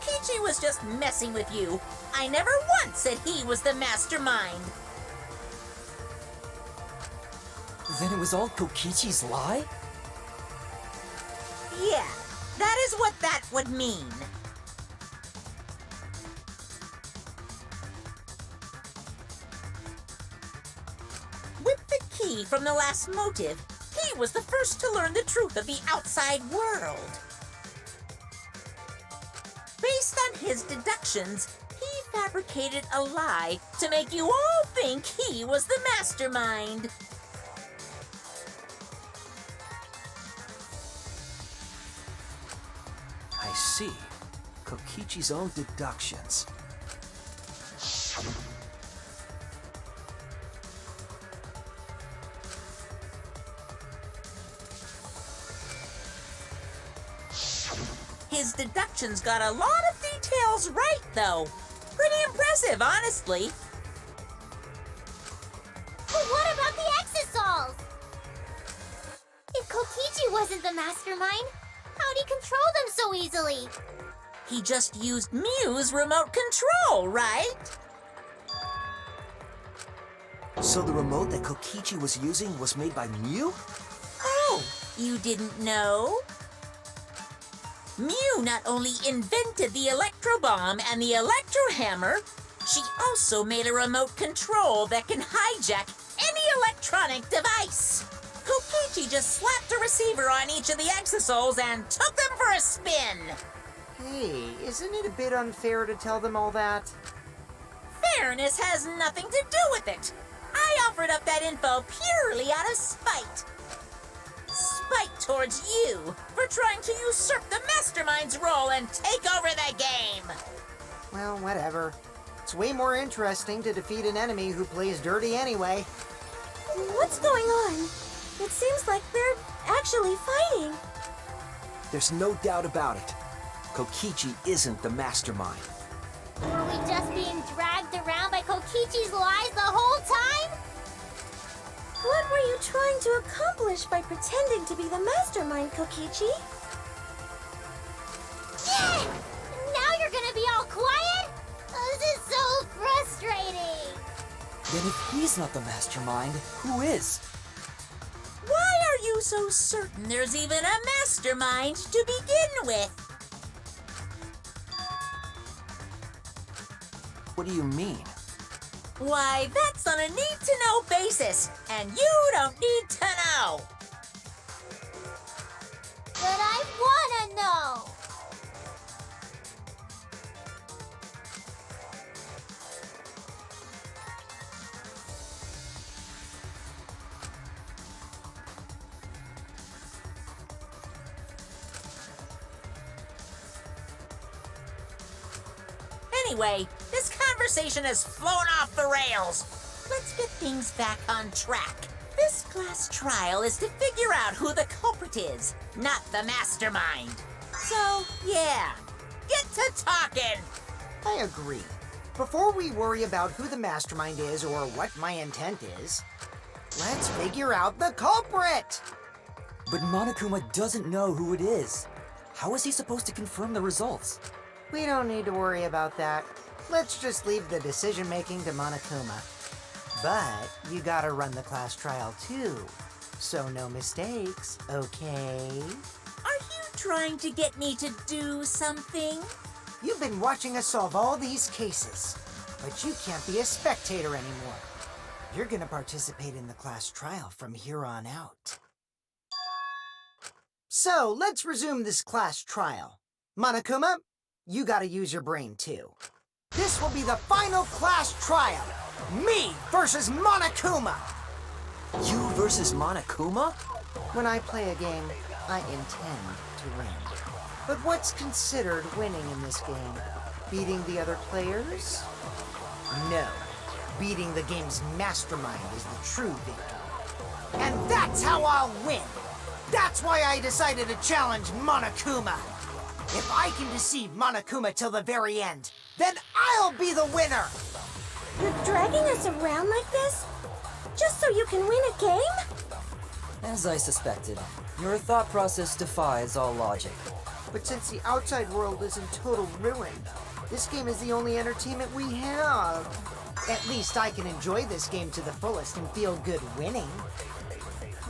Kokichi was just messing with you. I never once said he was the mastermind. Then it was all Kokichi's lie? Yeah, that is what that would mean. With the key from the last motive, he was the first to learn the truth of the outside world. Based on his deductions, he fabricated a lie to make you all think he was the mastermind. I see. Kokichi's own deductions. His deductions got a lot of details right, though. Pretty impressive, honestly. But what about the Exosols? If Kokichi wasn't the mastermind, how'd he control them so easily? He just used Mew's remote control, right? So the remote that Kokichi was using was made by Mew? Oh, you didn't know? Mew not only invented the electro bomb and the electro hammer, she also made a remote control that can hijack any electronic device. Kokichi just slapped a receiver on each of the Exosols and took them for a spin. Hey, isn't it a bit unfair to tell them all that? Fairness has nothing to do with it. I offered up that info purely out of spite. Spite towards you for trying to usurp the mastermind's role and take over the game. Well, whatever. It's way more interesting to defeat an enemy who plays dirty anyway. What's going on? It seems like they're actually fighting. There's no doubt about it. Kokichi isn't the mastermind. Were we just being dragged around by Kokichi's lies the whole time? What were you trying to accomplish by pretending to be the mastermind, Kokichi? Yeah! Now you're gonna be all quiet? This is so frustrating! Then if he's not the mastermind, who is? Why are you so certain there's even a mastermind to begin with? What do you mean? Why, that's on a need-to-know basis, and you don't need to know. But I wanna know! Anyway, this conversation has flown off the rails. Let's get things back on track. This class trial is to figure out who the culprit is, not the mastermind. So, yeah, get to talking. I agree. Before we worry about who the mastermind is or what my intent is, let's figure out the culprit! But Monokuma doesn't know who it is. How is he supposed to confirm the results? We don't need to worry about that. Let's just leave the decision-making to Monokuma. But you gotta run the class trial too, so no mistakes, okay? Are you trying to get me to do something? You've been watching us solve all these cases, but you can't be a spectator anymore. You're gonna participate in the class trial from here on out. So, let's resume this class trial. Monokuma, you gotta use your brain too. This will be the final class trial. Me versus Monokuma. You versus Monokuma? When I play a game, I intend to win. But what's considered winning in this game? Beating the other players? No. Beating the game's mastermind is the true victory. And that's how I'll win! That's why I decided to challenge Monokuma! If I can deceive Monokuma till the very end, then I'll be the winner! You're dragging us around like this? Just so you can win a game? As I suspected, your thought process defies all logic. But since the outside world is in total ruin, this game is the only entertainment we have. At least I can enjoy this game to the fullest and feel good winning.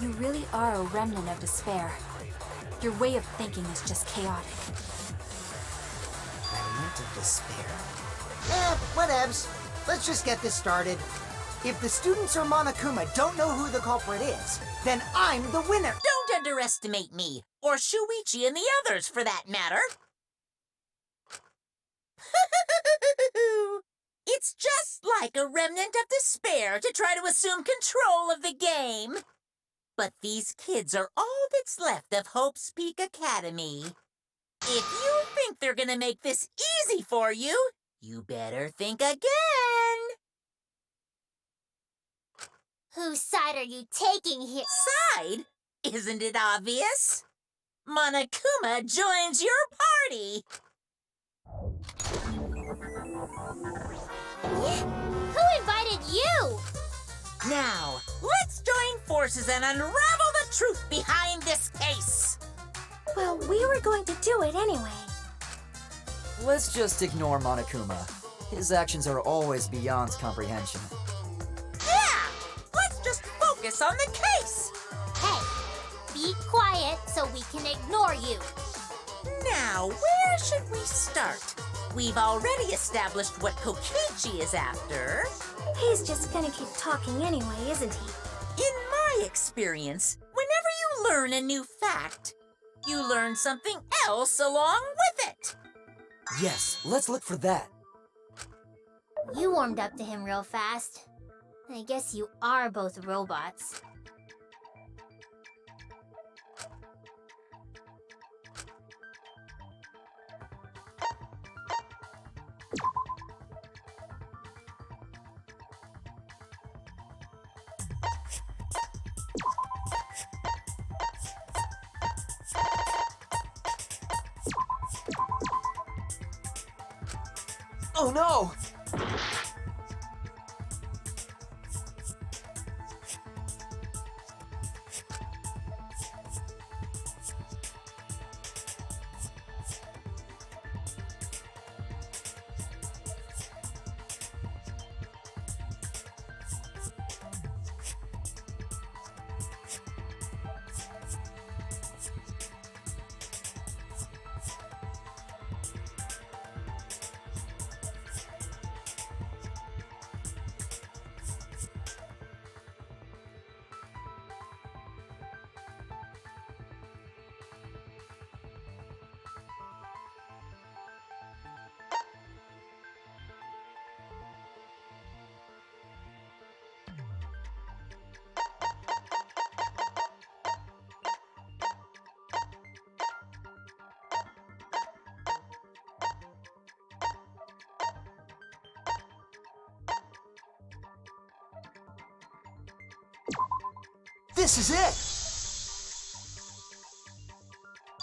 You really are a remnant of despair. Your way of thinking is just chaotic. Remnant of despair? Whatevs. Let's just get this started. If the students or Monokuma don't know who the culprit is, then I'm the winner. Don't underestimate me, or Shuichi and the others, for that matter. It's just like a remnant of despair to try to assume control of the game. But these kids are all that's left of Hope's Peak Academy. If you think they're gonna make this easy for you, you better think again. Whose side are you taking here? Side? Isn't it obvious? Monokuma joins your party. Who invited you? Now, let's join forces and unravel the truth behind this case. Well, we were going to do it anyway. Let's just ignore Monokuma. His actions are always beyond comprehension. Yeah! Let's just focus on the case. Hey, be quiet so we can ignore you. Now, where should we start? We've already established what Kokichi is after. He's just gonna keep talking anyway, isn't he? In my experience, whenever you learn a new fact, you learn something else along with it. Yes, let's look for that. You warmed up to him real fast. I guess you are both robots. Oh no! This is it!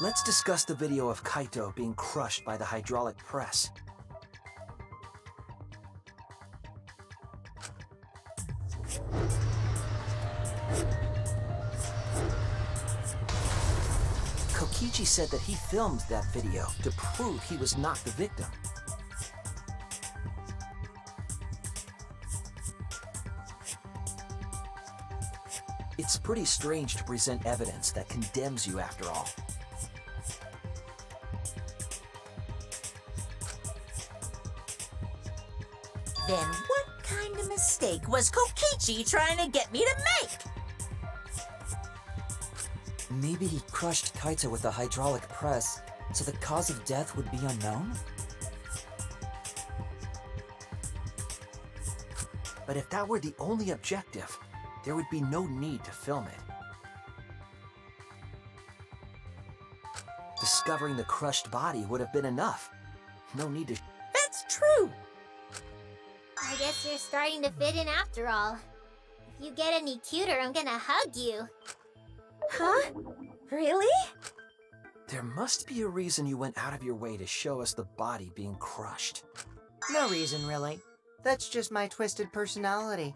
Let's discuss the video of Kaito being crushed by the hydraulic press. Kokichi said that he filmed that video to prove he was not the victim. It's pretty strange to present evidence that condemns you after all. Then what kind of mistake was Kokichi trying to get me to make? Maybe he crushed Kaito with a hydraulic press, so the cause of death would be unknown? But if that were the only objective, there would be no need to film it. Discovering the crushed body would have been enough. No need to... That's true. I guess you're starting to fit in after all. If you get any cuter, I'm gonna hug you. Huh? Really? There must be a reason you went out of your way to show us the body being crushed. No reason, really. That's just my twisted personality.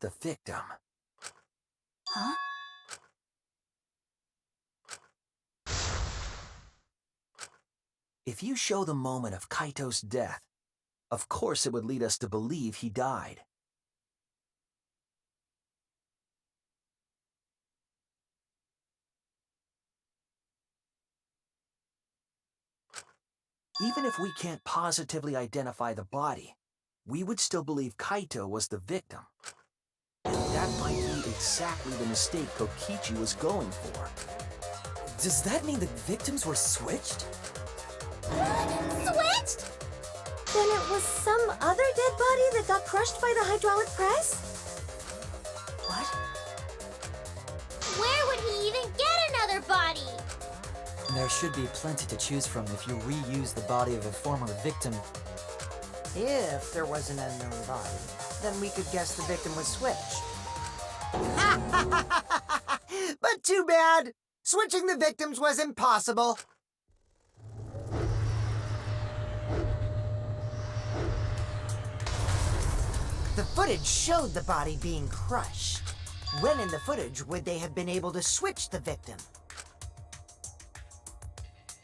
the victim. Huh? If you show the moment of Kaito's death, of course it would lead us to believe he died. Even if we can't positively identify the body, we would still believe Kaito was the victim. And that might be exactly the mistake Kokichi was going for. Does that mean the victims were switched? Switched? Then it was some other dead body that got crushed by the hydraulic press? What? Where would he even get another body? There should be plenty to choose from if you reuse the body of a former victim. If there was an unknown body, then we could guess the victim was switched. But too bad! Switching the victims was impossible. The footage showed the body being crushed. When in the footage would they have been able to switch the victim?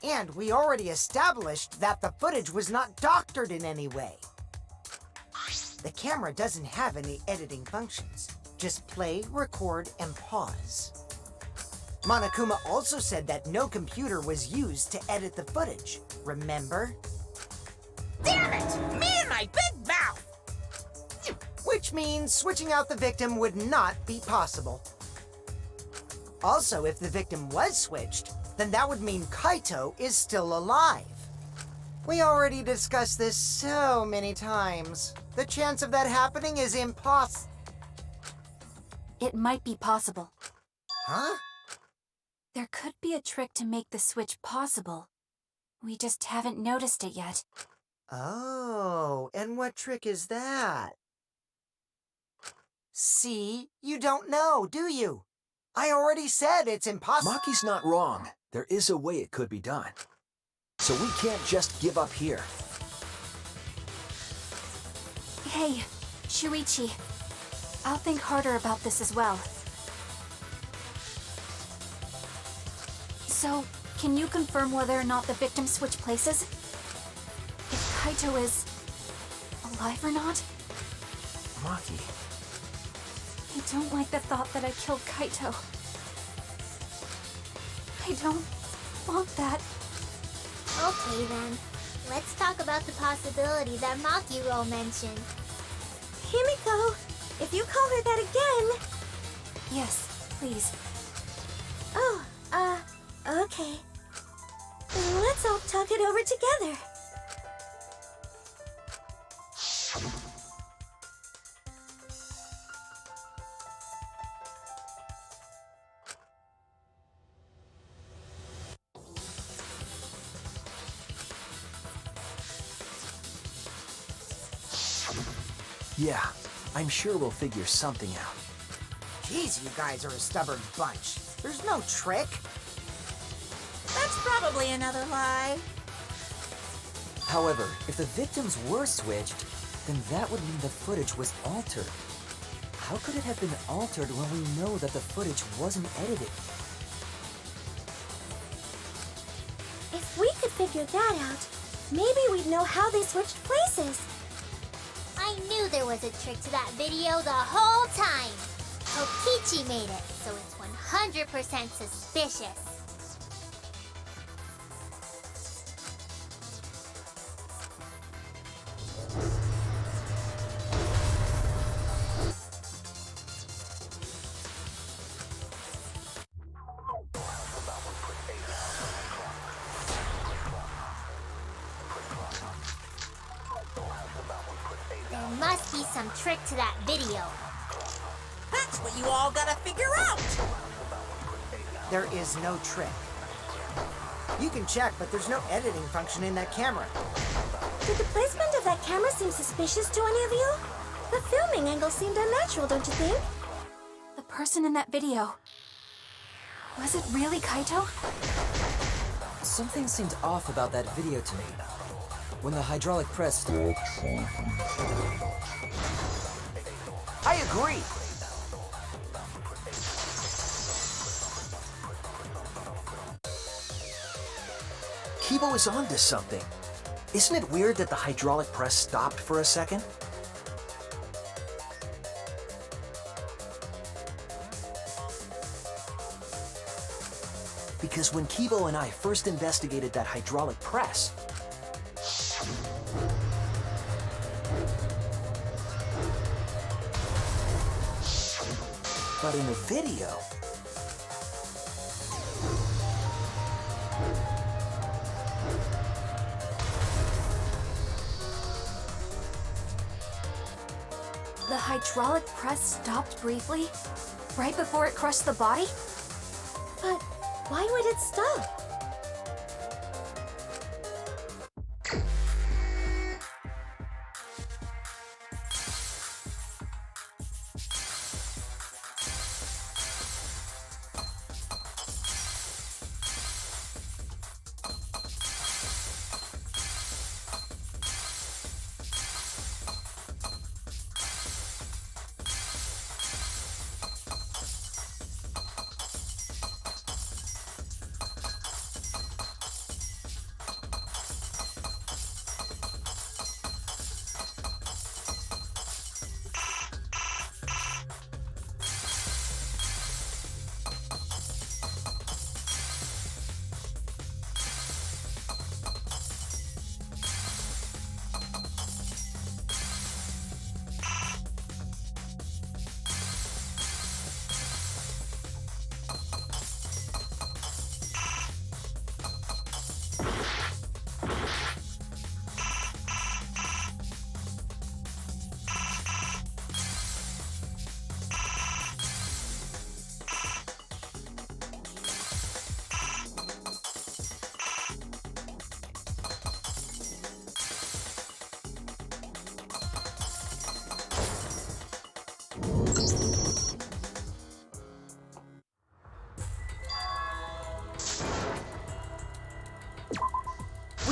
And we already established that the footage was not doctored in any way. The camera doesn't have any editing functions. Just play, record, and pause. Monokuma also said that no computer was used to edit the footage, remember? Damn it! Me and my big mouth! Which means switching out the victim would not be possible. Also, if the victim was switched, then that would mean Kaito is still alive. We already discussed this so many times. The chance of that happening is impossible. It might be possible. Huh? There could be a trick to make the switch possible. We just haven't noticed it yet. Oh, and what trick is that? See, you don't know, do you? I already said it's impossible. Maki's not wrong. There is a way it could be done. So we can't just give up here. Hey, Shuichi. I'll think harder about this as well. So, can you confirm whether or not the victims switch places? If Kaito is alive or not? Maki, I don't like the thought that I killed Kaito. I don't want that. Okay then, let's talk about the possibility that Makiro mentioned. Himiko, if you call her that again... Yes, please. Oh, okay. Then let's all talk it over together. yeah, I'm sure we'll figure something out. Jeez, you guys are a stubborn bunch. There's no trick. That's probably another lie. However, if the victims were switched, then that would mean the footage was altered. How could it have been altered when we know that the footage wasn't edited? If we could figure that out, maybe we'd know how they switched places. I knew there was a trick to that video the whole time. Kokichi made it, so it's 100% suspicious. There must be some trick to that video. That's what you all gotta figure out! There is no trick. You can check, but there's no editing function in that camera. Did the placement of that camera seem suspicious to any of you? The filming angle seemed unnatural, don't you think? The person in that video. Was it really Kaito? Something seemed off about that video to me. When the hydraulic press... I agree. Kibo is onto something. Isn't it weird that the hydraulic press stopped for a second? Because when Kibo and I first investigated that hydraulic press, but in the video, The hydraulic press stopped briefly, right before it crushed the body? But why would it stop?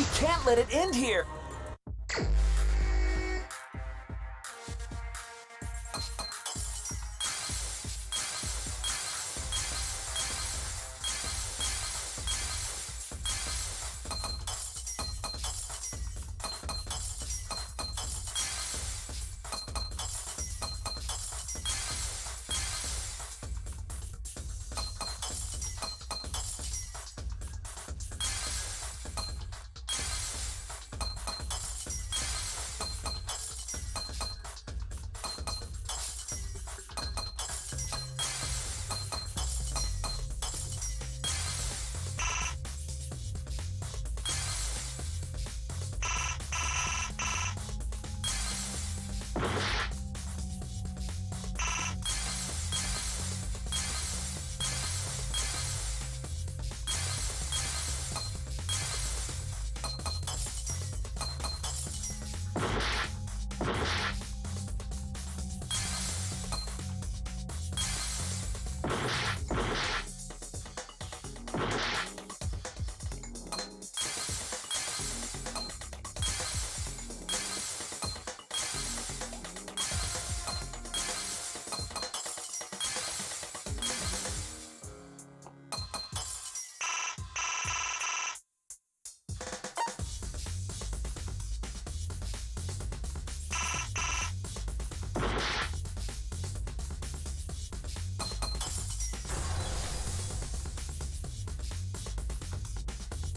we can't let it end here!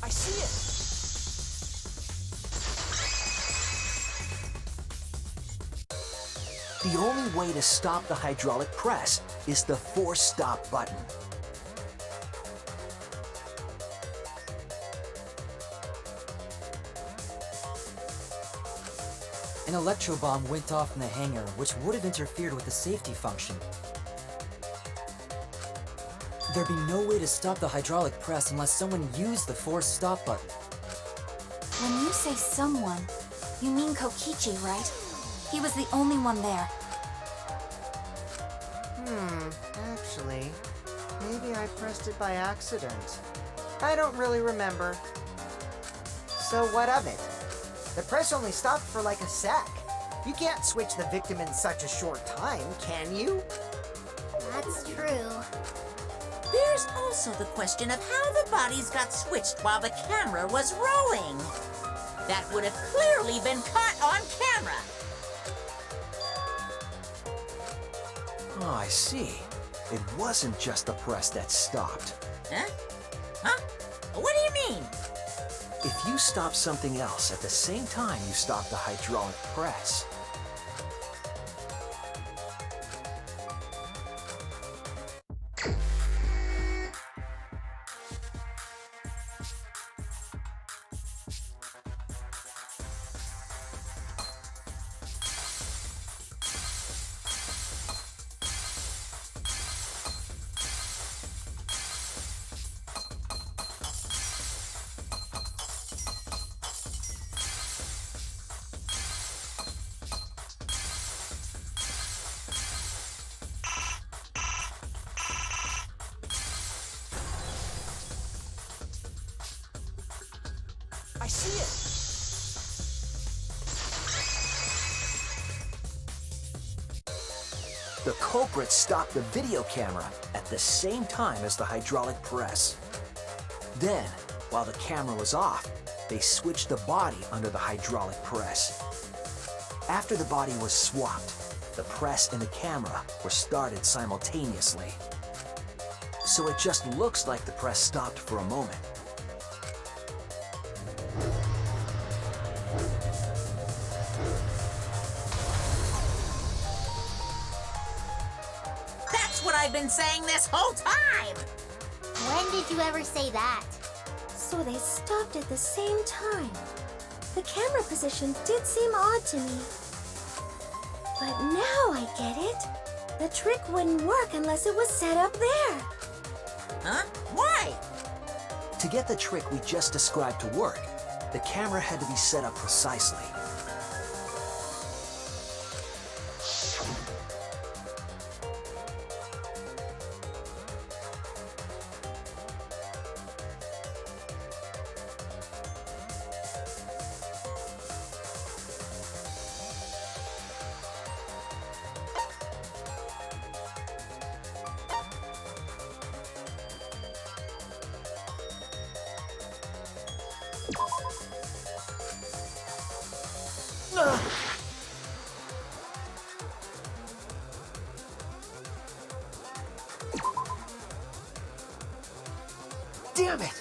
I see it! The only way to stop the hydraulic press is the force stop button. An electro bomb went off in the hangar, which would have interfered with the safety function. There'd be no way to stop the hydraulic press unless someone used the force stop button. When you say someone, you mean Kokichi, right? He was the only one there. Actually, maybe I pressed it by accident. I don't really remember. So what of it? The press only stopped for like a sec. You can't switch the victim in such a short time, can you? That's true. There's also the question of how the bodies got switched while the camera was rolling. That would have clearly been caught on camera. Oh, I see. It wasn't just the press that stopped. Huh? Huh? What do you mean? If you stop something else at the same time you stop the hydraulic press, I see it! The culprit stopped the video camera at the same time as the hydraulic press. Then, while the camera was off, they switched the body under the hydraulic press. After the body was swapped, the press and the camera were started simultaneously. So it just looks like the press stopped for a moment. That's what I've been saying this whole time! When did you ever say that? So they stopped at the same time. The camera position did seem odd to me. But now I get it. The trick wouldn't work unless it was set up there. Huh? Why? To get the trick we just described to work, the camera had to be set up precisely. Damn it!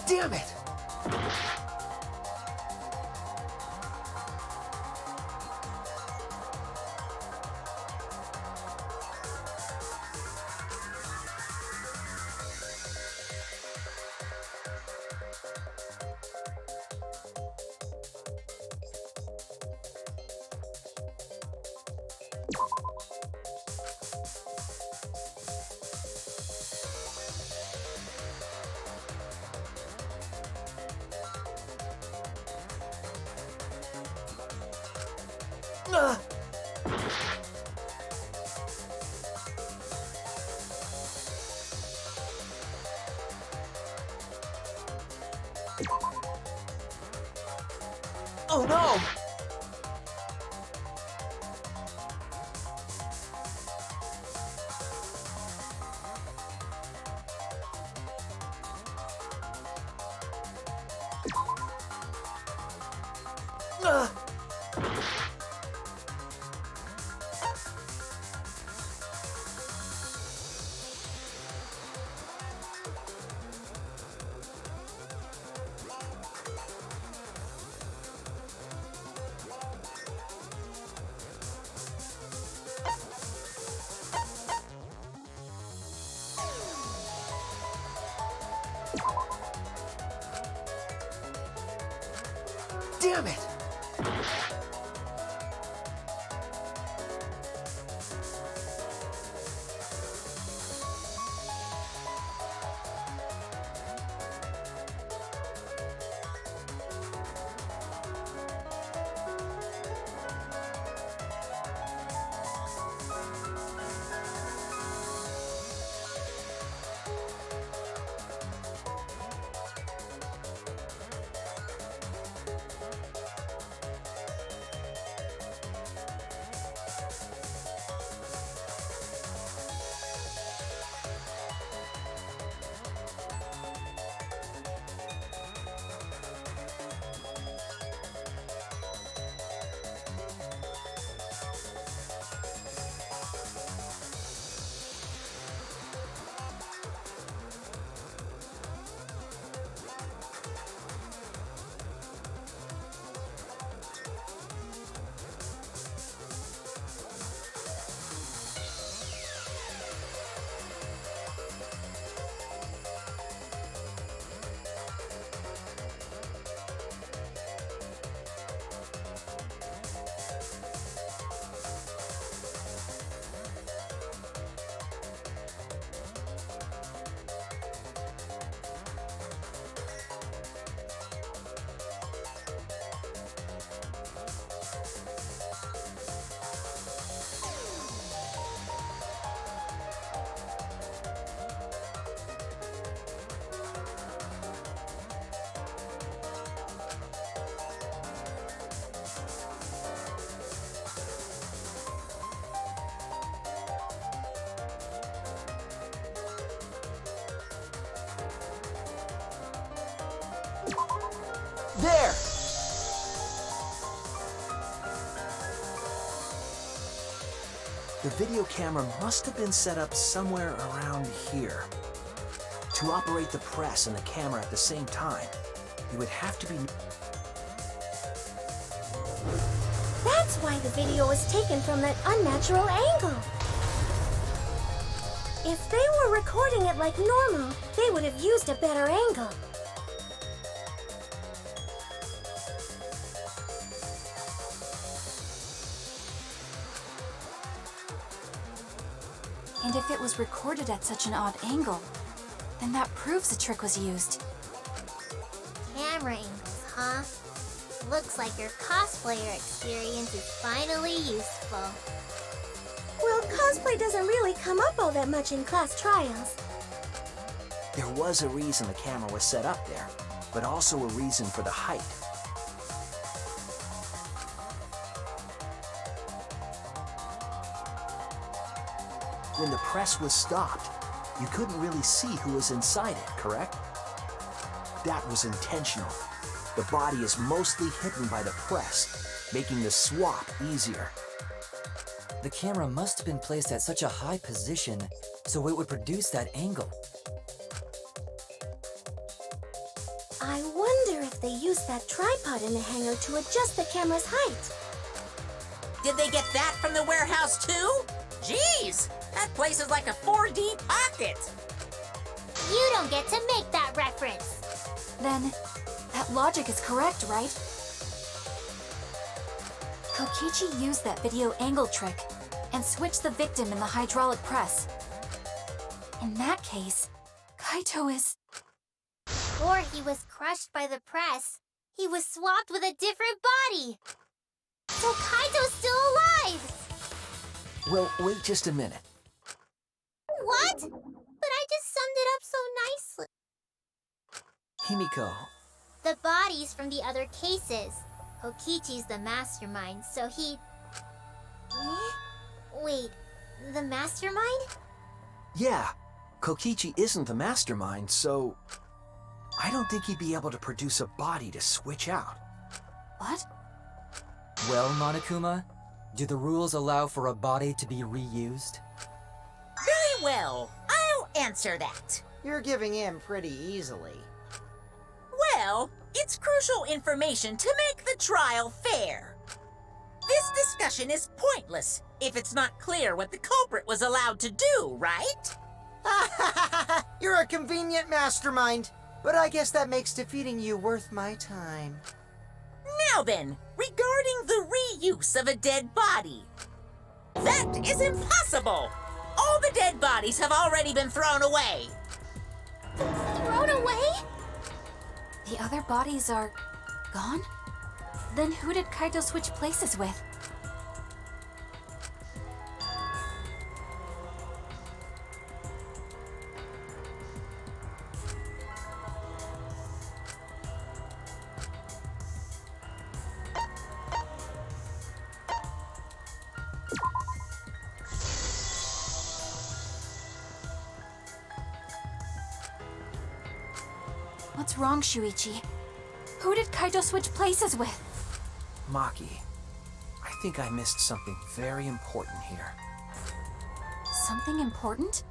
Damn it! Oh no! Damn it! The video camera must have been set up somewhere around here. To operate the press and the camera at the same time, it would have to be... That's why the video was taken from that unnatural angle. If they were recording it like normal, they would have used a better angle. And if it was recorded at such an odd angle, then that proves the trick was used. Camera angles, huh? Looks like your cosplayer experience is finally useful. Well, cosplay doesn't really come up all that much in class trials. There was a reason the camera was set up there, but also a reason for the height. When the press was stopped, you couldn't really see who was inside it, correct? That was intentional. The body is mostly hidden by the press, making the swap easier. The camera must have been placed at such a high position so it would produce that angle. I wonder if they used that tripod in the hangar to adjust the camera's height. Did they get that from the warehouse too? Jeez, that place is like a 4D pocket. You don't get to make that reference. Then, that logic is correct, right? Kokichi used that video angle trick and switched the victim in the hydraulic press. In that case, Kaito is... Or he was crushed by the press. He was swapped with a different body. So Kaito's still alive! Well, wait just a minute. What? But I just summed it up so nicely. Himiko, The bodies from the other cases. Kokichi's the mastermind, so he... Wait, the mastermind? yeah, Kokichi isn't the mastermind, so... I don't think he'd be able to produce a body to switch out. What? Well, Monokuma, do the rules allow for a body to be reused? Very well, I'll answer that. You're giving in pretty easily. Well, it's crucial information to make the trial fair. This discussion is pointless if it's not clear what the culprit was allowed to do, right? You're a convenient mastermind, but I guess that makes defeating you worth my time. Now then, regarding the reuse of a dead body. That is impossible! All the dead bodies have already been thrown away. Thrown away? The other bodies are... gone? Then who did Kaito switch places with? What's wrong, Shuichi? Who did Kaito switch places with? Maki, I think I missed something very important here. Something important?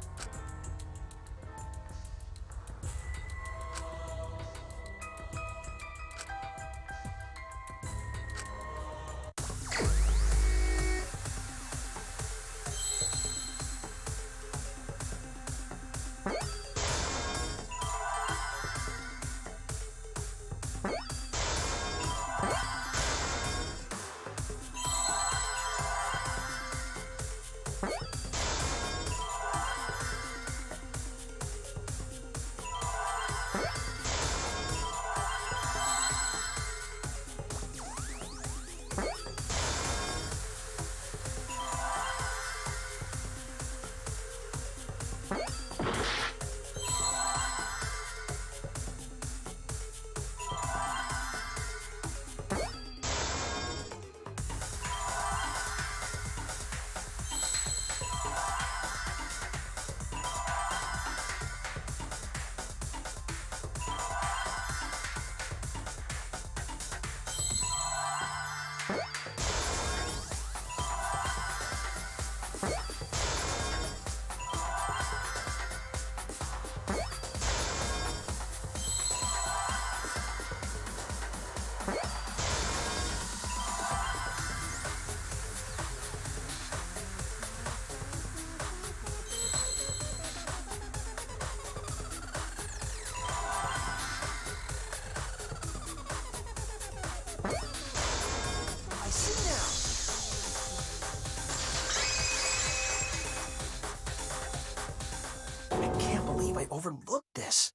overlooked this.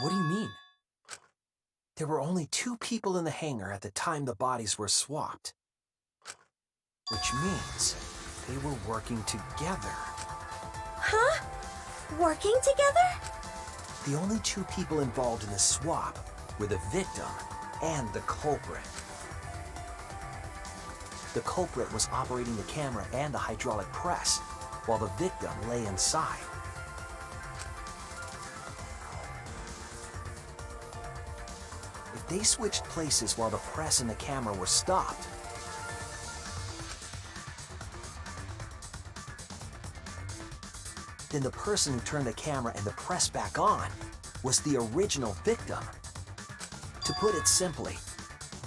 What do you mean? There were only 2 people in the hangar at the time the bodies were swapped. Which means they were working together. Huh? Working together? The only 2 people involved in the swap were the victim and the culprit. The culprit was operating the camera and the hydraulic press, while the victim lay inside. If they switched places while the press and the camera were stopped, then the person who turned the camera and the press back on was the original victim. To put it simply,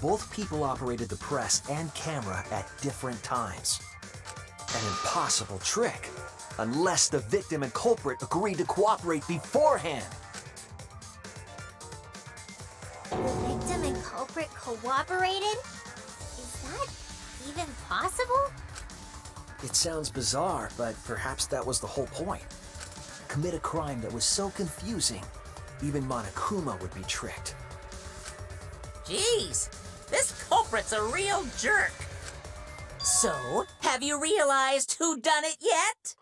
both people operated the press and camera at different times. An impossible trick, unless the victim and culprit agreed to cooperate beforehand. The victim and culprit cooperated? Is that even possible? It sounds bizarre, but perhaps that was the whole point. Commit a crime that was so confusing, even Monokuma would be tricked. Jeez, this culprit's a real jerk. So, have you realized who done it yet?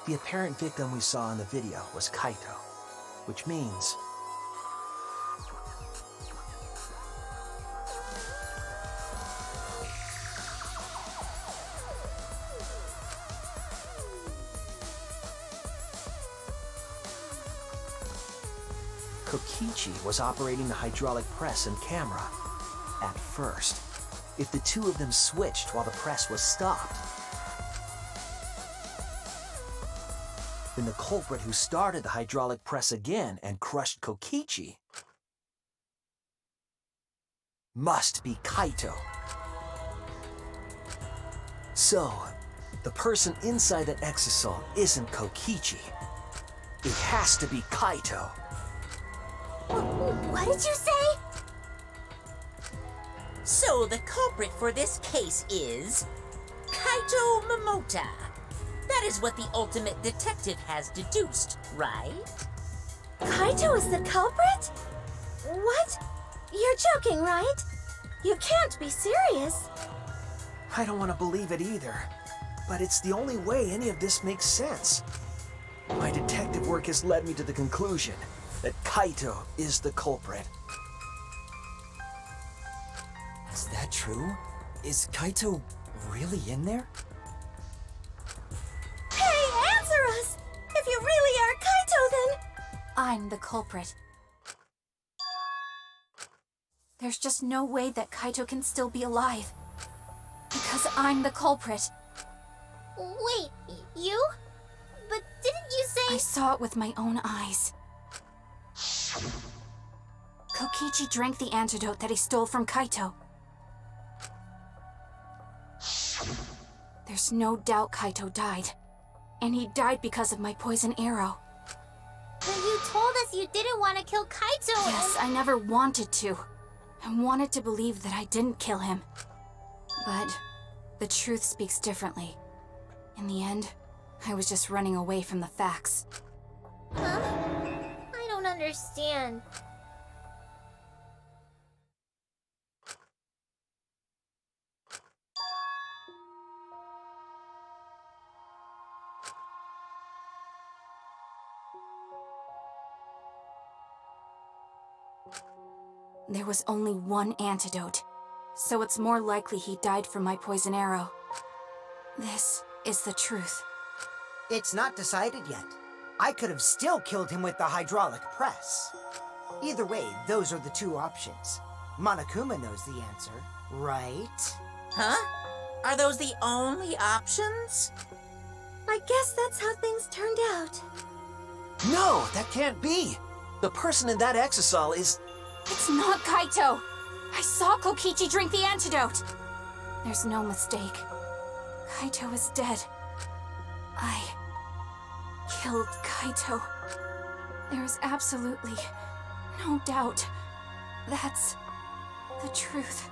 The apparent victim we saw in the video was Kaito, which means Kokichi was operating the hydraulic press and camera at first. If the 2 of them switched while the press was stopped, then the culprit who started the hydraulic press again and crushed Kokichi must be Kaito. So, the person inside that exisal isn't Kokichi. It has to be Kaito. What did you say? So the culprit for this case is Kaito Momota. That is what the ultimate detective has deduced, right? Kaito is the culprit? What? You're joking, right? You can't be serious. I don't want to believe it either, but it's the only way any of this makes sense. My detective work has led me to the conclusion that Kaito is the culprit. Is that true? Is Kaito really in there? Hey, answer us! If you really are Kaito, then... I'm the culprit. There's just no way that Kaito can still be alive. Because I'm the culprit. Wait, you? But didn't you I say... saw it with my own eyes. Kokichi drank the antidote that he stole from Kaito. There's no doubt Kaito died. And he died because of my poison arrow. But you told us you didn't want to kill Kaito. Yes, I never wanted to. I wanted to believe that I didn't kill him. But the truth speaks differently. In the end, I was just running away from the facts. Huh? I don't understand. There was only one antidote, so it's more likely he died from my poison arrow. This is the truth. It's not decided yet. I could have still killed him with the hydraulic press. Either way, those are the 2 options. Monokuma knows the answer, right? Huh? Are those the only options? I guess that's how things turned out. No, that can't be. The person in that exisal is It's not Kaito! I saw Kokichi drink the antidote! There's no mistake. Kaito is dead. I killed Kaito. There is absolutely no doubt. That's the truth.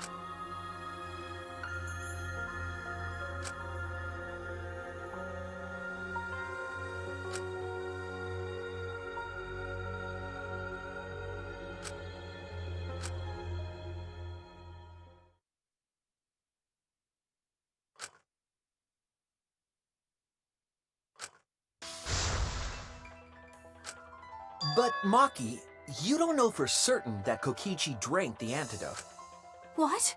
But Maki, you don't know for certain that Kokichi drank the antidote. What?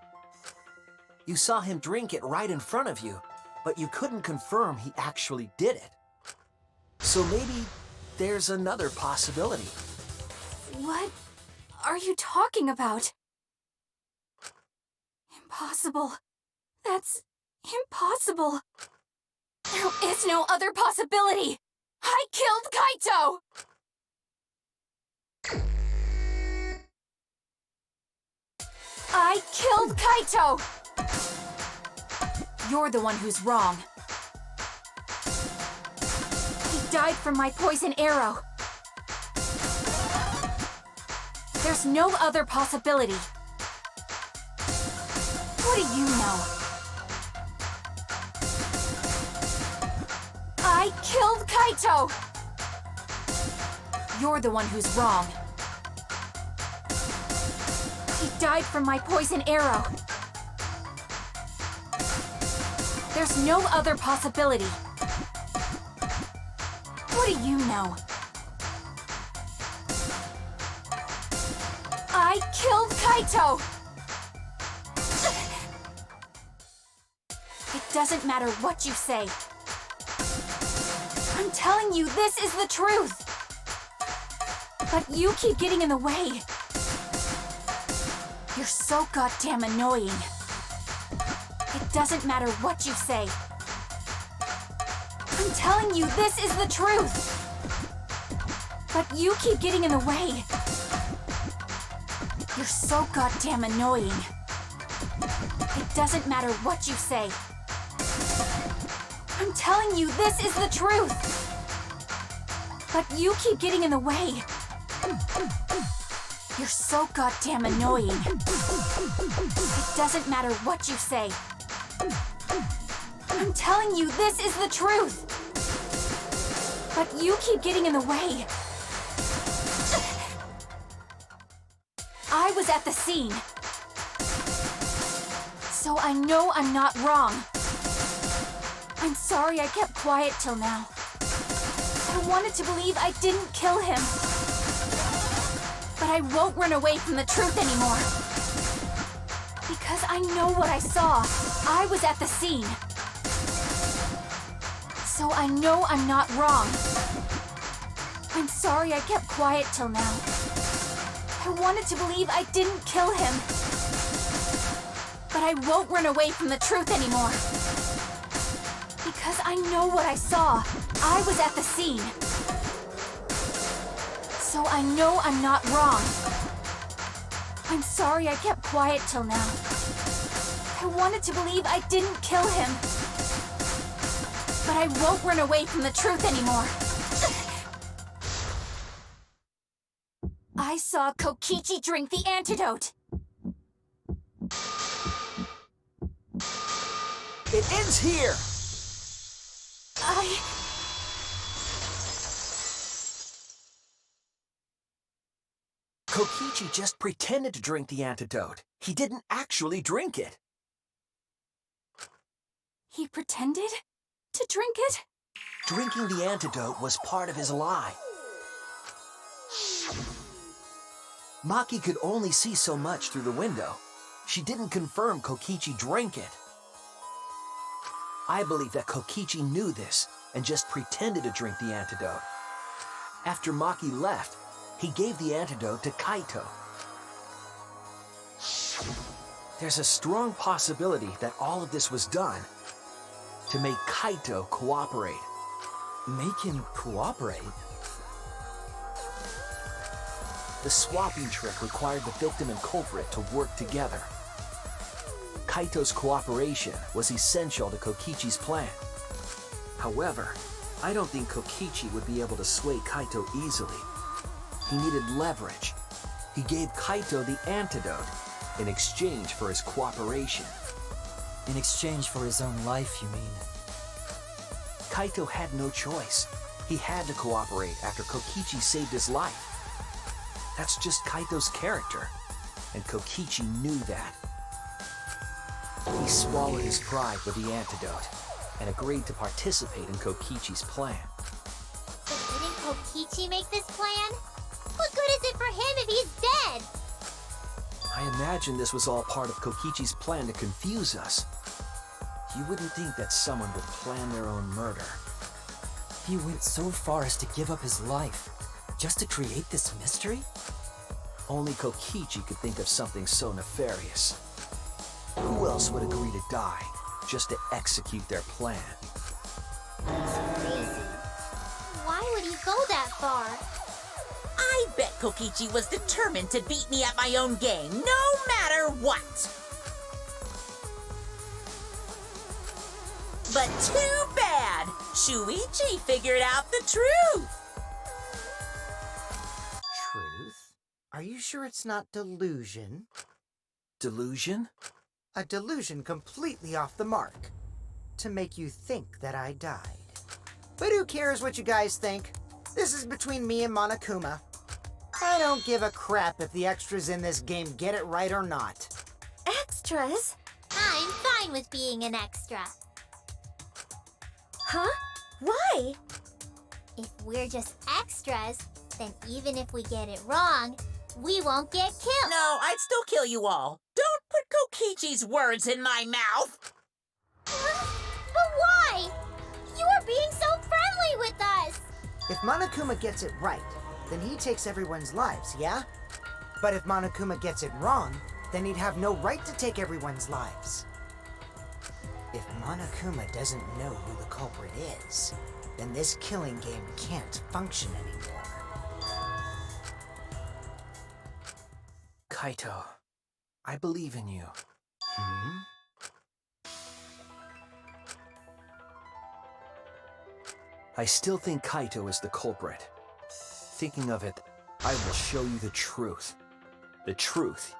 You saw him drink it right in front of you, but you couldn't confirm he actually did it. So maybe there's another possibility. What are you talking about? Impossible. That's impossible. There is no other possibility. I killed Kaito! I killed Kaito! You're the one who's wrong. He died from my poison arrow. There's no other possibility. What do you know? I killed Kaito! You're the one who's wrong. He died from my poison arrow. There's no other possibility. What do you know? I killed Kaito! It doesn't matter what you say. I'm telling you, this is the truth. But you keep getting in the way. You're so goddamn annoying. It doesn't matter what you say. I'm telling you, this is the truth. But you keep getting in the way. You're so goddamn annoying. It doesn't matter what you say. I'm telling you, this is the truth. But you keep getting in the way. You're so goddamn annoying. It doesn't matter what you say. I'm telling you, this is the truth. But you keep getting in the way. I was at the scene. So I know I'm not wrong. I'm sorry I kept quiet till now. I wanted to believe I didn't kill him. But I won't run away from the truth anymore. Because I know what I saw. I was at the scene. So I know I'm not wrong. I'm sorry I kept quiet till now. I wanted to believe I didn't kill him. But I won't run away from the truth anymore. Because I know what I saw. I was at the scene. So I know I'm not wrong. I'm sorry I kept quiet till now. I wanted to believe I didn't kill him. But I won't run away from the truth anymore. I saw Kokichi drink the antidote. It ends here! Kokichi just pretended to drink the antidote. He didn't actually drink it. He pretended to drink it? Drinking the antidote was part of his lie. Maki could only see so much through the window. She didn't confirm Kokichi drank it. I believe that Kokichi knew this and just pretended to drink the antidote. After Maki left, he gave the antidote to Kaito. There's a strong possibility that all of this was done to make Kaito cooperate. Make him cooperate? The swapping trick required the victim and culprit to work together. Kaito's cooperation was essential to Kokichi's plan. However, I don't think Kokichi would be able to sway Kaito easily. He needed leverage. He gave Kaito the antidote in exchange for his cooperation. In exchange for his own life, you mean? Kaito had no choice. He had to cooperate after Kokichi saved his life. That's just Kaito's character, and Kokichi knew that. He swallowed his pride with the antidote and agreed to participate in Kokichi's plan. But didn't Kokichi make this plan? What good is it for him if he's dead? I imagine this was all part of Kokichi's plan to confuse us. You wouldn't think that someone would plan their own murder. He went so far as to give up his life, just to create this mystery? Only Kokichi could think of something so nefarious. Who else would agree to die just to execute their plan? That's crazy. Why would he go that far? I bet Kokichi was determined to beat me at my own game, no matter what. But too bad! Shuichi figured out the truth! Truth? Are you sure it's not delusion? Delusion? A delusion completely off the mark. To make you think that I died. But who cares what you guys think? This is between me and Monokuma. I don't give a crap if the extras in this game get it right or not. Extras? I'm fine with being an extra. Huh? Why? If we're just extras, then even if we get it wrong, we won't get killed. No, I'd still kill you all. Don't put Kokichi's words in my mouth! But why? You are being so friendly with us! If Monokuma gets it right, then he takes everyone's lives, yeah? But if Monokuma gets it wrong, then he'd have no right to take everyone's lives. If Monokuma doesn't know who the culprit is, then this killing game can't function anymore. Kaito, I believe in you. Hmm? I still think Kaito is the culprit. Thinking of it, I will show you the truth. The truth.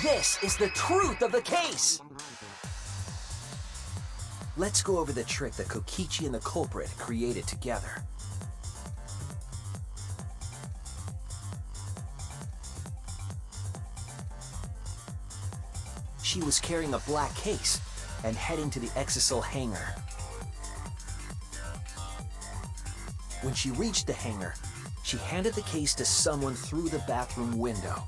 This is the truth of the case! Let's go over the trick that Kokichi and the culprit created together. She was carrying a black case and heading to the Exisal hangar. When she reached the hangar, she handed the case to someone through the bathroom window.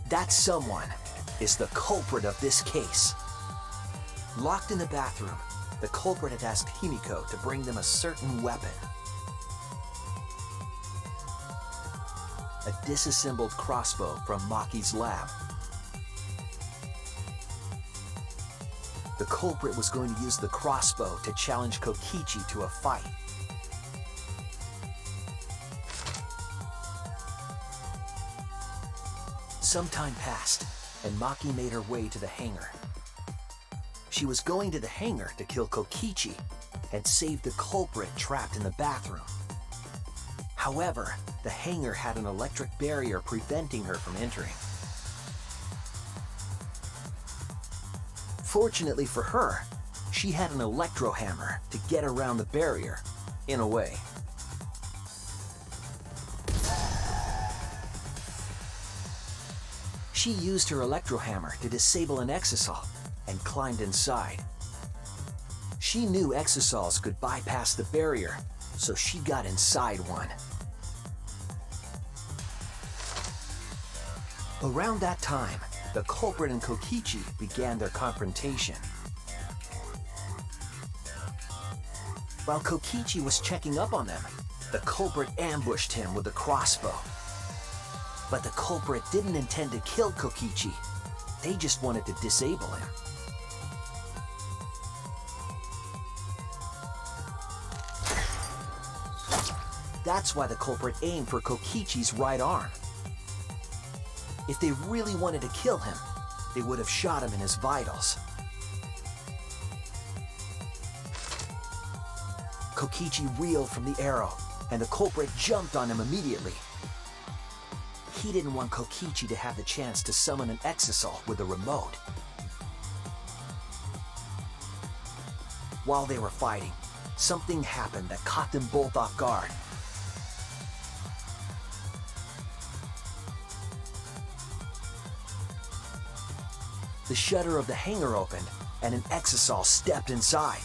That someone is the culprit of this case. Locked in the bathroom, the culprit had asked Himiko to bring them a certain weapon. A disassembled crossbow from Maki's lab. The culprit was going to use the crossbow to challenge Kokichi to a fight. Some time passed, and Maki made her way to the hangar. She was going to the hangar to kill Kokichi and save the culprit trapped in the bathroom. However, the hangar had an electric barrier preventing her from entering. Fortunately for her, she had an electro hammer to get around the barrier, in a way. She used her electro hammer to disable an Exisal and climbed inside. She knew Exisals could bypass the barrier, so she got inside one. Around that time, the culprit and Kokichi began their confrontation. While Kokichi was checking up on them, the culprit ambushed him with a crossbow. But the culprit didn't intend to kill Kokichi. They just wanted to disable him. That's why the culprit aimed for Kokichi's right arm. If they really wanted to kill him, they would have shot him in his vitals. Kokichi reeled from the arrow, and the culprit jumped on him immediately. He didn't want Kokichi to have the chance to summon an Exisal with a remote. While they were fighting, something happened that caught them both off guard. The shutter of the hangar opened, and an Exisal stepped inside.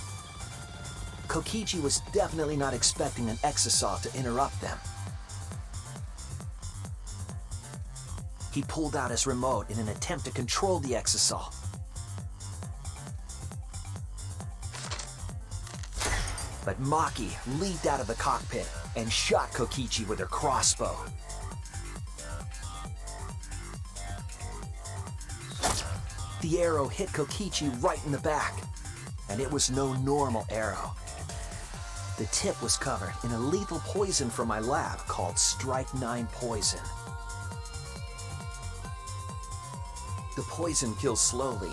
Kokichi was definitely not expecting an Exisal to interrupt them. He pulled out his remote in an attempt to control the Exisal. But Maki leaped out of the cockpit and shot Kokichi with her crossbow. The arrow hit Kokichi right in the back, and it was no normal arrow. The tip was covered in a lethal poison from my lab called Strike-9 poison. The poison kills slowly.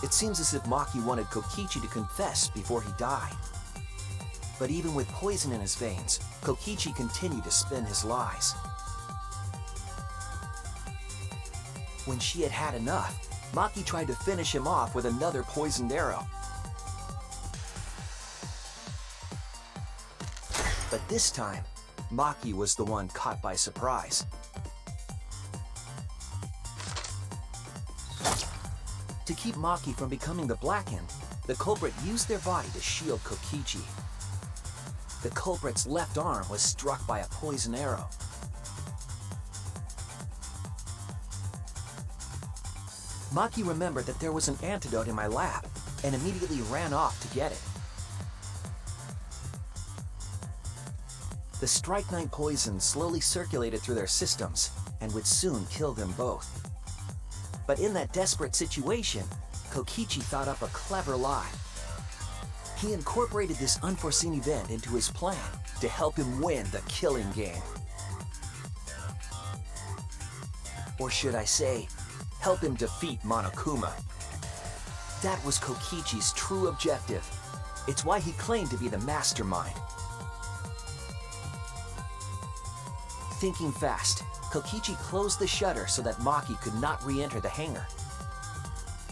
It seems as if Maki wanted Kokichi to confess before he died. But even with poison in his veins, Kokichi continued to spin his lies. When she had had enough, Maki tried to finish him off with another poisoned arrow. But this time, Maki was the one caught by surprise. To keep Maki from becoming the Blackened, the culprit used their body to shield Kokichi. The culprit's left arm was struck by a poison arrow. Maki remembered that there was an antidote in my lab and immediately ran off to get it. The Strike-9 poison slowly circulated through their systems and would soon kill them both. But in that desperate situation, Kokichi thought up a clever lie. He incorporated this unforeseen event into his plan to help him win the killing game. Or should I say, help him defeat Monokuma. That was Kokichi's true objective. It's why he claimed to be the mastermind. Thinking fast, Kokichi closed the shutter so that Maki could not re-enter the hangar.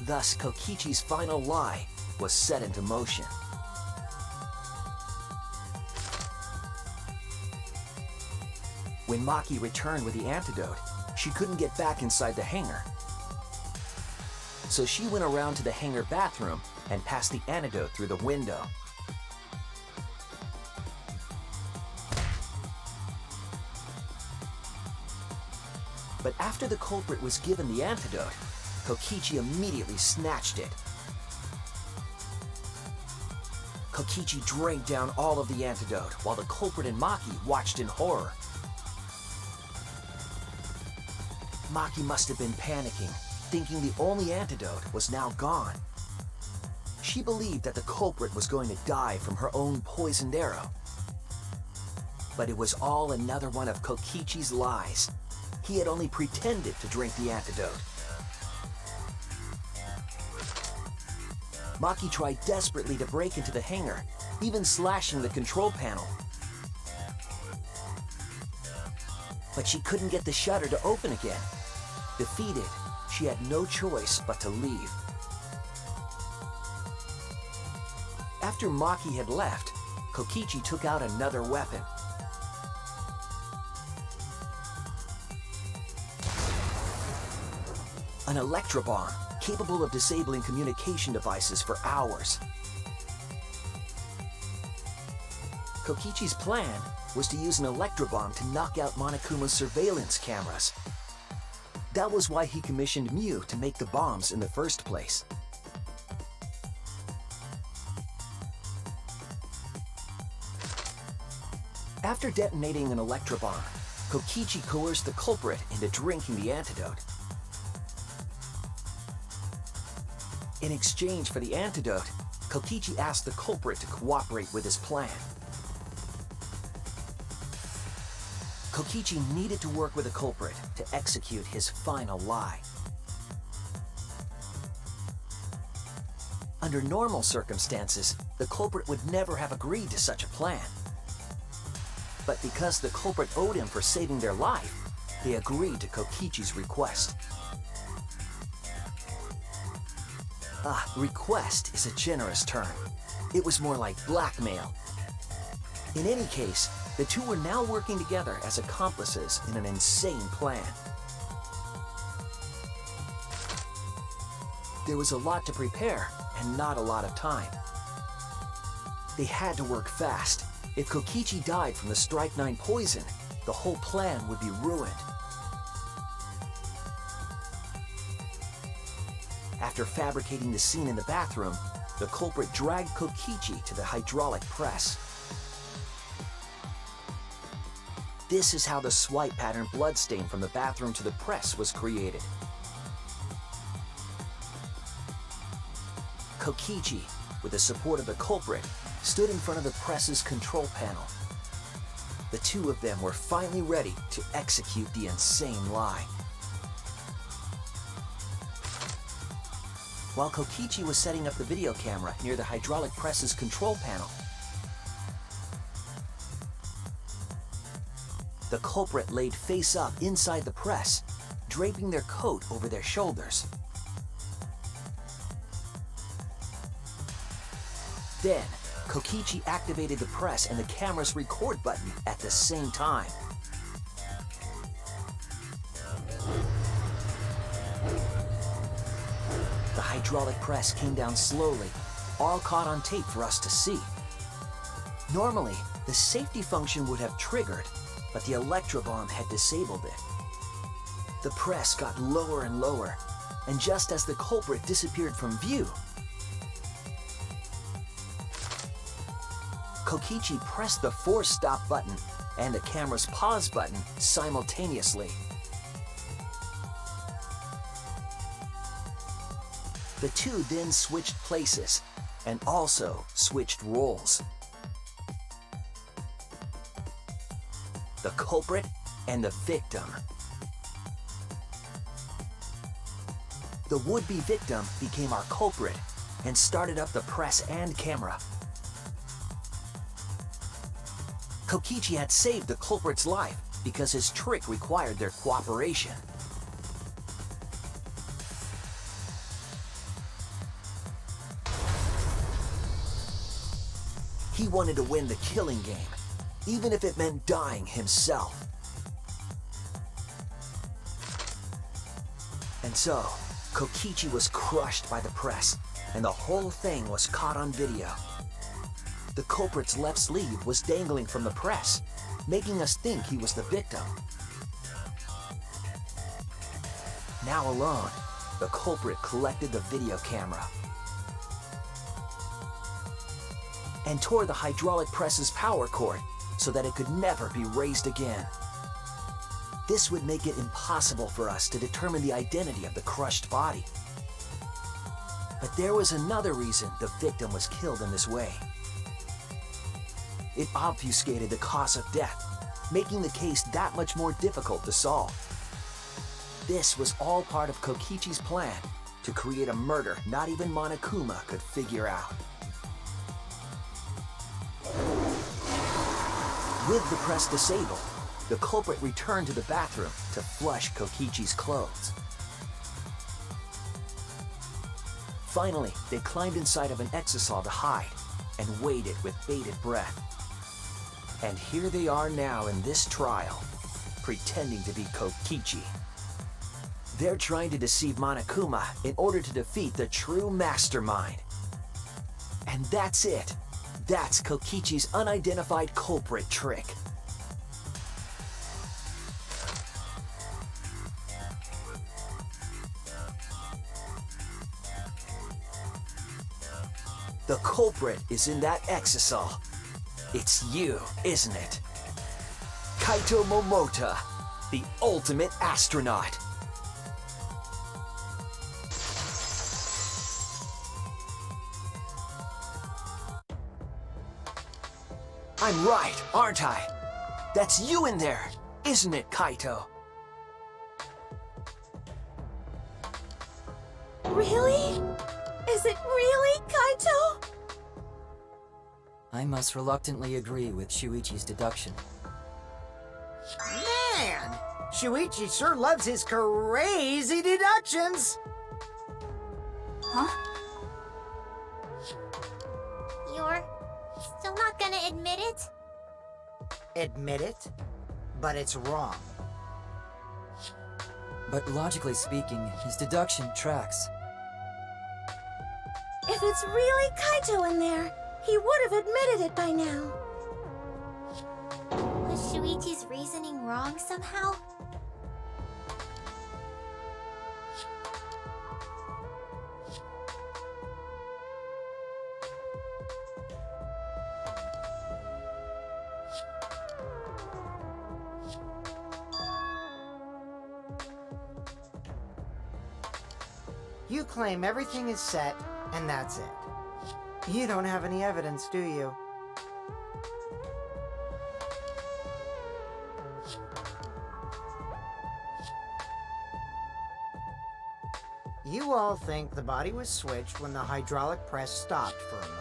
Thus, Kokichi's final lie was set into motion. When Maki returned with the antidote, she couldn't get back inside the hangar. So she went around to the hangar bathroom and passed the antidote through the window. But after the culprit was given the antidote, Kokichi immediately snatched it. Kokichi drank down all of the antidote while the culprit and Maki watched in horror. Maki must have been panicking, thinking the only antidote was now gone. She believed that the culprit was going to die from her own poisoned arrow. But it was all another one of Kokichi's lies. He had only pretended to drink the antidote. Maki tried desperately to break into the hangar, even slashing the control panel. But she couldn't get the shutter to open again. Defeated, she had no choice but to leave. After Maki had left, Kokichi took out another weapon. An electrobomb, capable of disabling communication devices for hours. Kokichi's plan was to use an electrobomb to knock out Monokuma's surveillance cameras. That was why he commissioned Mew to make the bombs in the first place. After detonating an electrobomb, Kokichi coerced the culprit into drinking the antidote. In exchange for the antidote, Kokichi asked the culprit to cooperate with his plan. Kokichi needed to work with the culprit to execute his final lie. Under normal circumstances, the culprit would never have agreed to such a plan. But because the culprit owed him for saving their life, they agreed to Kokichi's request. Request is a generous term. It was more like blackmail. In any case, the two were now working together as accomplices in an insane plan. There was a lot to prepare and not a lot of time. They had to work fast. If Kokichi died from the Strychnine poison, the whole plan would be ruined. After fabricating the scene in the bathroom, the culprit dragged Kokichi to the hydraulic press. This is how the swipe pattern bloodstain from the bathroom to the press was created. Kokichi, with the support of the culprit, stood in front of the press's control panel. The two of them were finally ready to execute the insane lie. While Kokichi was setting up the video camera near the hydraulic press's control panel, the culprit laid face up inside the press, draping their coat over their shoulders. Then, Kokichi activated the press and the camera's record button at the same time. The hydraulic press came down slowly, all caught on tape for us to see. Normally, the safety function would have triggered, but the electrobomb had disabled it. The press got lower and lower, and just as the culprit disappeared from view, Kokichi pressed the force stop button and the camera's pause button simultaneously. The two then switched places and also switched roles. The culprit and the victim. The would-be victim became our culprit and started up the press and camera. Kokichi had saved the culprit's life, because his trick required their cooperation. He wanted to win the killing game, even if it meant dying himself. And so, Kokichi was crushed by the press, and the whole thing was caught on video. The culprit's left sleeve was dangling from the press, making us think he was the victim. Now alone, the culprit collected the video camera and tore the hydraulic press's power cord so that it could never be raised again. This would make it impossible for us to determine the identity of the crushed body. But there was another reason the victim was killed in this way. It obfuscated the cause of death, making the case that much more difficult to solve. This was all part of Kokichi's plan to create a murder not even Monokuma could figure out. With the press disabled, the culprit returned to the bathroom to flush Kokichi's clothes. Finally, they climbed inside of an exisal to hide and waited with bated breath. And here they are now in this trial, pretending to be Kokichi. They're trying to deceive Monokuma in order to defeat the true mastermind. And that's it. That's Kokichi's unidentified culprit trick. The culprit is in that exisal. It's you, isn't it? Kaito Momota, the ultimate astronaut. I'm right, aren't I? That's you in there, isn't it, Kaito? Really? Is it really Kaito? I must reluctantly agree with Shuichi's deduction. Man, Shuichi sure loves his crazy deductions. Huh? You're still not gonna admit it? Admit it, but it's wrong. But logically speaking, his deduction tracks. If it's really Kaito in there, he would have admitted it by now. Was Shuichi's reasoning wrong somehow? You claim everything is set, and that's it. You don't have any evidence, do you? You all think the body was switched when the hydraulic press stopped for a moment.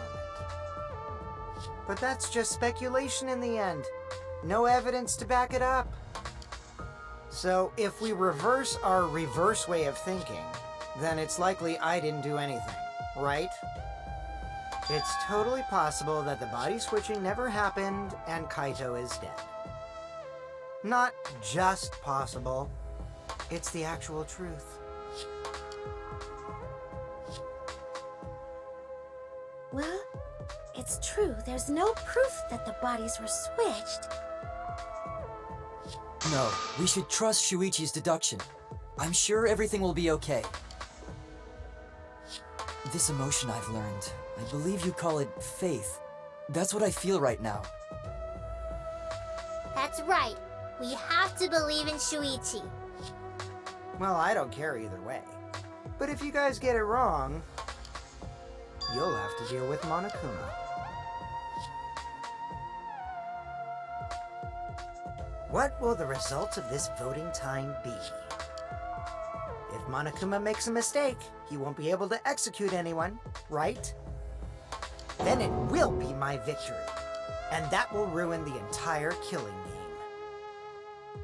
But that's just speculation in the end. No evidence to back it up. So if we reverse our reverse way of thinking, then it's likely I didn't do anything, right? It's totally possible that the body switching never happened and Kaito is dead. Not just possible, it's the actual truth. Well, it's true. There's no proof that the bodies were switched. No, we should trust Shuichi's deduction. I'm sure everything will be okay. This emotion I've learned, I believe you call it faith. That's what I feel right now. That's right. We have to believe in Shuichi. Well, I don't care either way. But if you guys get it wrong, you'll have to deal with Monokuma. What will the result of this voting time be? If Monokuma makes a mistake, he won't be able to execute anyone, right? Then it will be my victory, and that will ruin the entire killing game.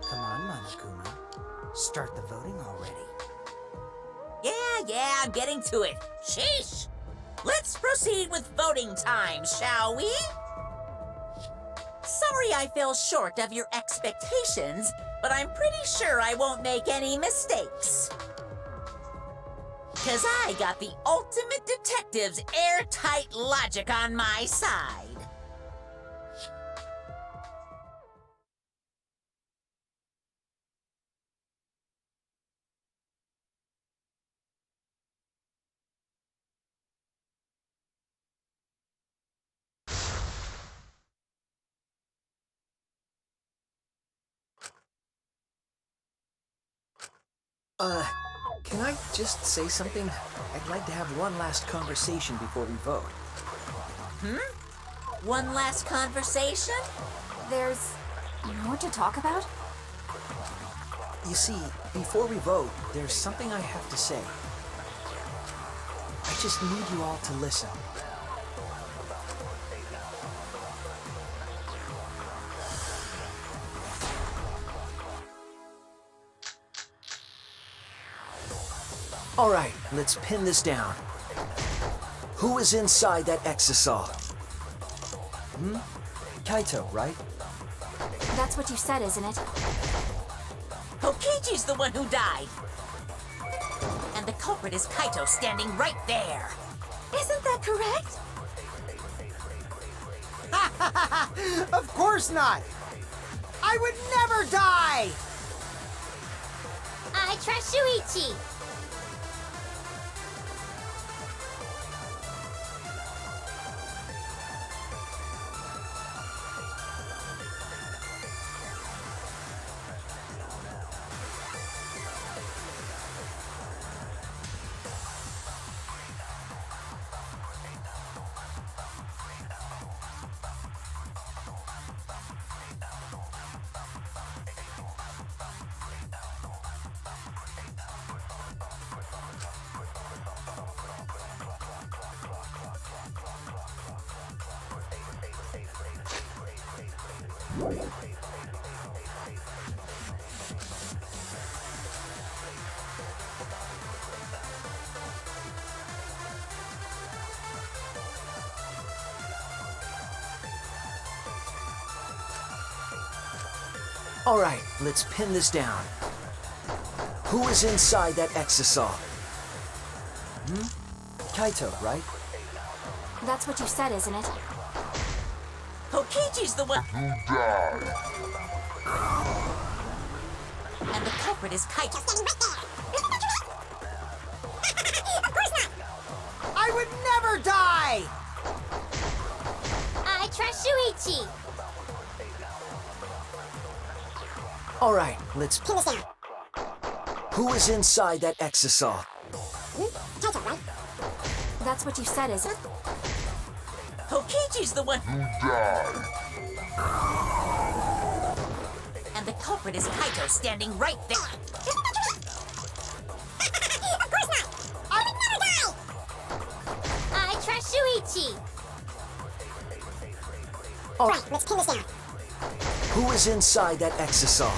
Come on, Monokuma. Start the voting already. Yeah, I'm getting to it. Sheesh! Let's proceed with voting time, shall we? Sorry I fell short of your expectations, but I'm pretty sure I won't make any mistakes. 'Cause I got the ultimate detective's airtight logic on my side. Can I just say something? I'd like to have one last conversation before we vote. One last conversation? There's more to talk about? You see, before we vote, there's something I have to say. I just need you all to listen. All right, let's pin this down. Who is inside that exisal? Kaito, right? That's what you said, isn't it? Kokichi's the one who died. And the culprit is Kaito standing right there. Isn't that correct? Of course not! I would never die! I trust Shuichi. All right, let's pin this down. Who is inside that exisal? Kaito, right? That's what you said, isn't it? Kokichi's the one who died. And the culprit is Kaito. I would never die! I trust Shuichi. All right, let's pin this down. Who is inside that exisal? That's what you said, isn't it? Kokichi's the one who died. And the culprit is Kaito standing right there. I would never die. I trust Shuichi. All right, let's pin this down. Who is inside that exisal?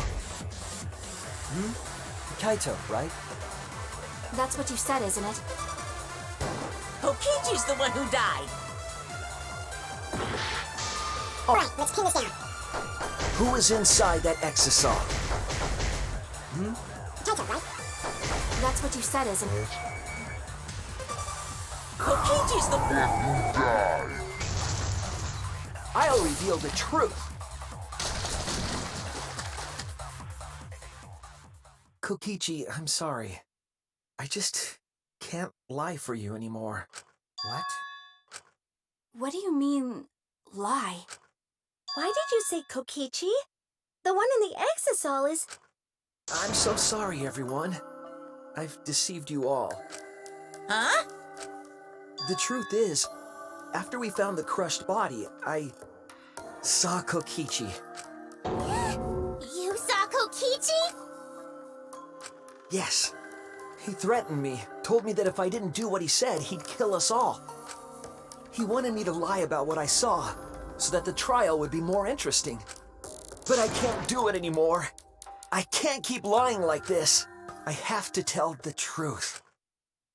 Kaito, right? That's what you said, isn't it? Kokichi's the one who died. All right, let's pin this down. Who is inside that exisal? Kaito, right? That's what you said, isn't it? Kokichi's the one who died. I'll reveal the truth. Kokichi, I'm sorry. I just can't lie for you anymore. What? What do you mean, lie? Why did you say Kokichi? The one in the exisal is... I'm so sorry, everyone. I've deceived you all. Huh? The truth is, after we found the crushed body, I saw Kokichi. You saw Kokichi? Yes. He threatened me, told me that if I didn't do what he said, he'd kill us all. He wanted me to lie about what I saw, so that the trial would be more interesting. But I can't do it anymore. I can't keep lying like this. I have to tell the truth.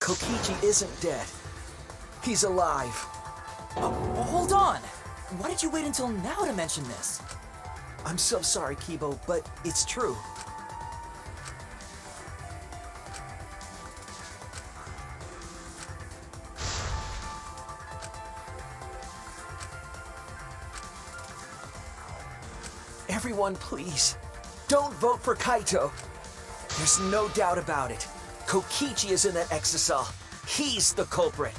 Kokichi isn't dead. He's alive. Hold on! Why did you wait until now to mention this? I'm so sorry, Kibo, but it's true. Everyone, please, don't vote for Kaito. There's no doubt about it. Kokichi is in that exocell. He's the culprit.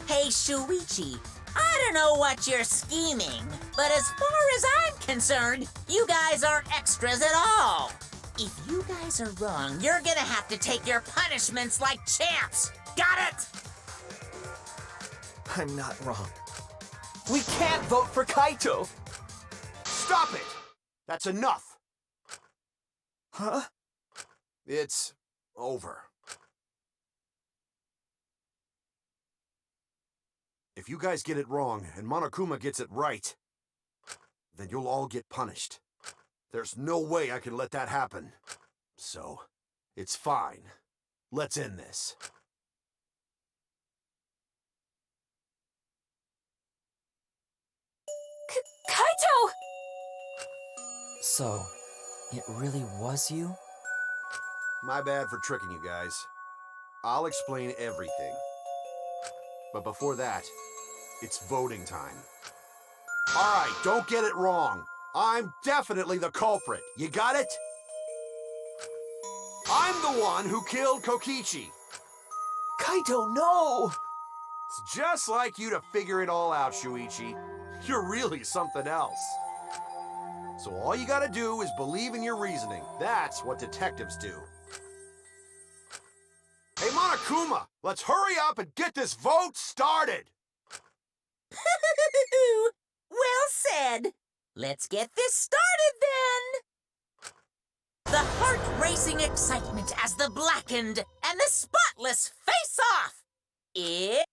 Hey, Shuichi, I don't know what you're scheming, but as far as I'm concerned, you guys aren't extras at all. If you guys are wrong, you're gonna have to take your punishments like champs. Got it? I'm not wrong. We can't vote for Kaito! Stop it! That's enough! Huh? It's over. If you guys get it wrong and Monokuma gets it right, then you'll all get punished. There's no way I can let that happen. So, it's fine. Let's end this. Kaito! So, it really was you? My bad for tricking you guys. I'll explain everything. But before that, it's voting time. Alright, don't get it wrong. I'm definitely the culprit. You got it? I'm the one who killed Kokichi. Kaito, no! It's just like you to figure it all out, Shuichi. You're really something else. So all you gotta do is believe in your reasoning. That's what detectives do. Hey, Monokuma, let's hurry up and get this vote started! Well said. Let's get this started then. The heart-racing excitement as the blackened and the spotless face off. It...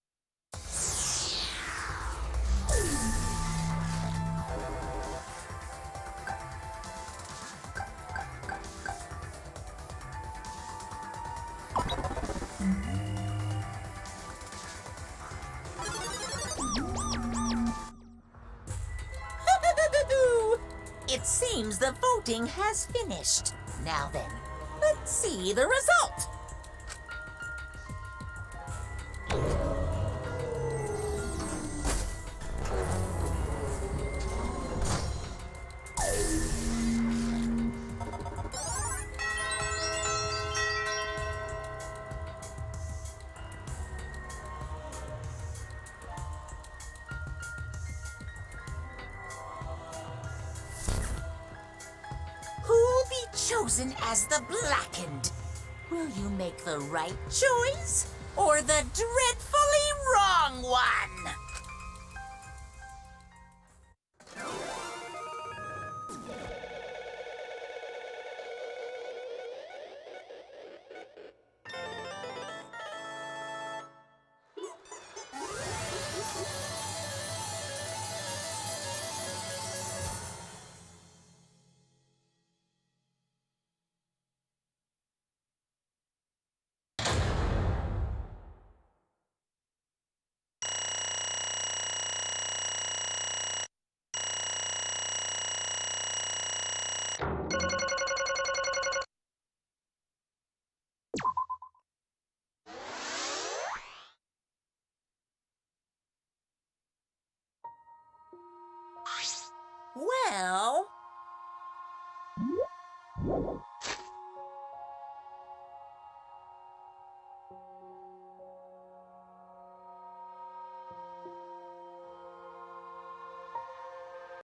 It seems the voting has finished. Now then, let's see the result. Who'll be chosen as the blackened? Will you make the right choice or the dreadfully wrong one? Well,